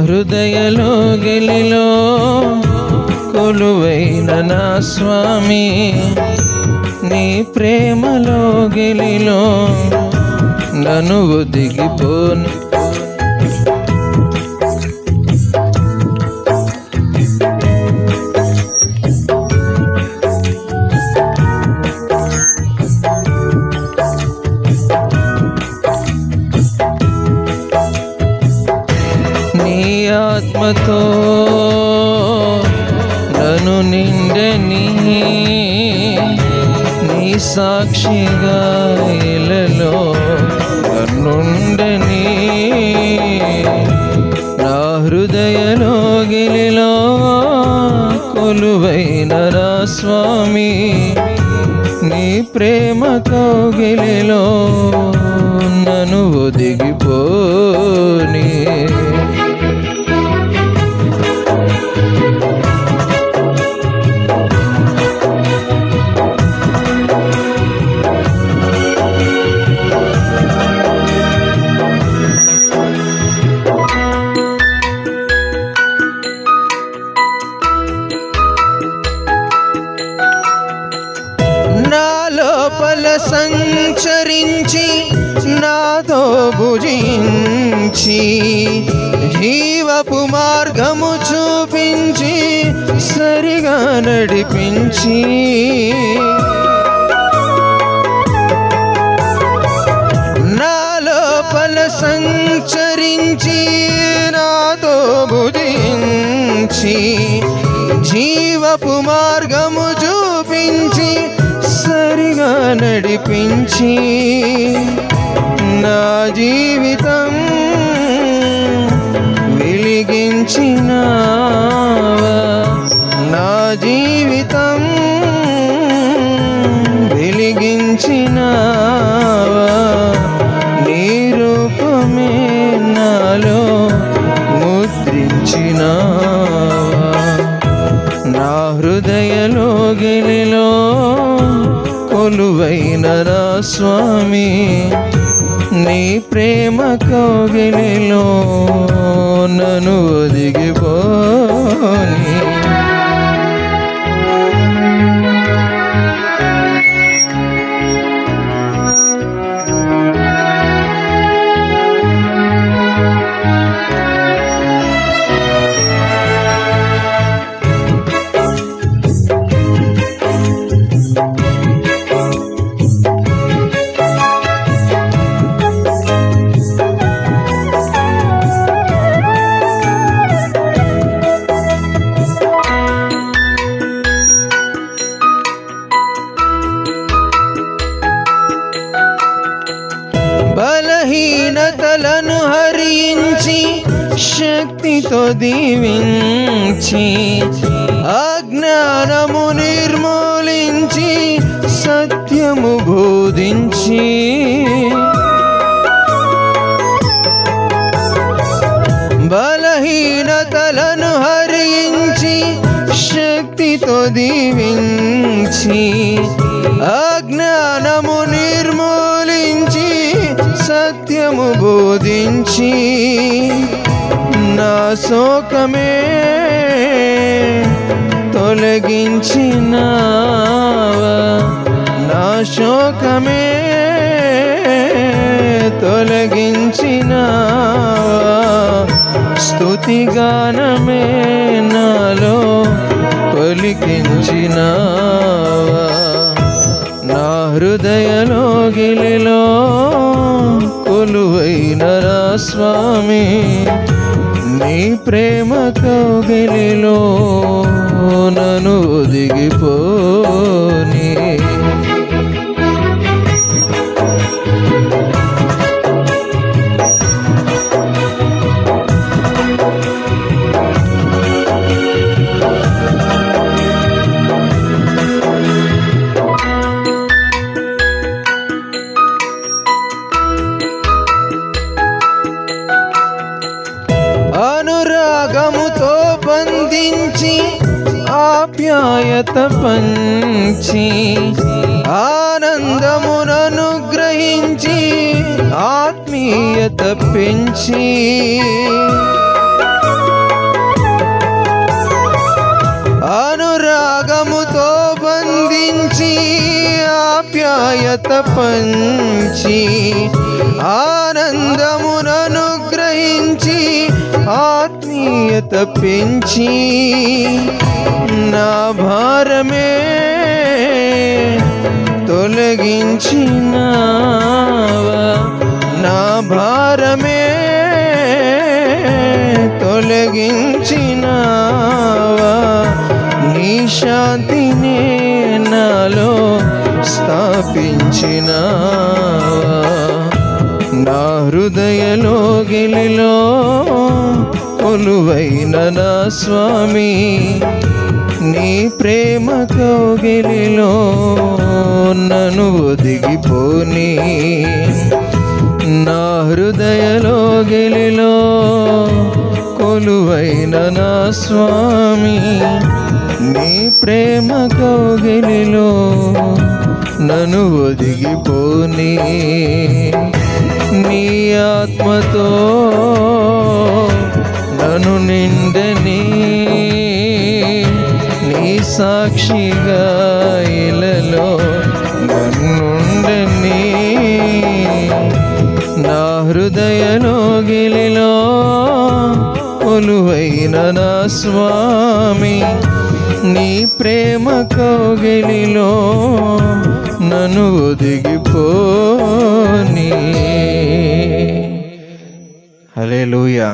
హృదయలో గెలిలో కొలువైన నా స్వామి, నీ ప్రేమలో గెలిలో నన్ను ఒదిగిపోని. ఆత్మతో నన్ను నిండని, నీ సాక్షిగా ఇలలో నన్నుండని. నా హృదయలో గిలిలో కొలువైన నా స్వామి, నీ ప్రేమ కౌగిలిలో నన్ను ఒదిగిపోని. లోపల సంచరించి నాతో భుజించి, జీవపు మార్గము చూపించి సరిగా నడిపించి, నా లోపల సంచరించి నాతో భుజించి, జీవపు మార్గము చూపించి సరిగా నడిపించి, నా జీవితం వెలిగించినావా, నా జీవితం వెలిగించినావా, నీ రూపమే నాలో ముద్రించినావా. నా హృదయలో గెలిలో కొలువైన నా స్వామి, నీ ప్రేమ కౌగిలిలో నన్ను ఒదిగిపోని. బలహీనతలను హరించి శక్తితో దీవించి, అజ్ఞానము నిర్మూలించి సత్యము బోధించి, బలహీనతలను హరించి శక్తితో దీవించి, అజ్ఞానము నిర్మూలించి సత్యము బోధించి, నా శోకమే తొలగించినావా, నా శోకమే తొలగించినావా, స్తుతిగానమే నాలో పలికించినావా. నా హృదయలో గిలిలో కొలువ కొలువైన నా స్వామి, నీ ప్రేమ కౌగిలిలో నన్ను ఒదిగిపోని. అనురాగముతో బంధించి ఆప్యాయత పంచి, ఆనందముననుగ్రహించి ఆత్మీయత పెంచి, అనురాగముతో బంధించి ఆప్యాయత పంచి, ఆనందముననుగ్రహించి ఆత్మీయత పెంచి, నా భారమే తొలగించినావా, నా భారమే తొలగించినావా, నీ శాంతినే నాలో స్థాపించినావా. నా హృదయలోగిలిలో కొలువైన నా స్వామి, నీ ప్రేమ కౌగిలిలో నన్ను ఒదిగిపోని. నా హృదయలోగిలిలో కొలువైన నా స్వామి, నీ ప్రేమ కౌగిలిలో నన్ను ఒదిగిపోని. నీ ఆత్మతో నన్ను నిండని, నీ సాక్షిగా ఇలలో నన్నుండని. నా హృదయలోగిలిలో కొలువైన నా స్వామి, నీ ప్రేమ కౌగిలిలో నన్ను ఒదిగిపోని. హల్లెలూయా.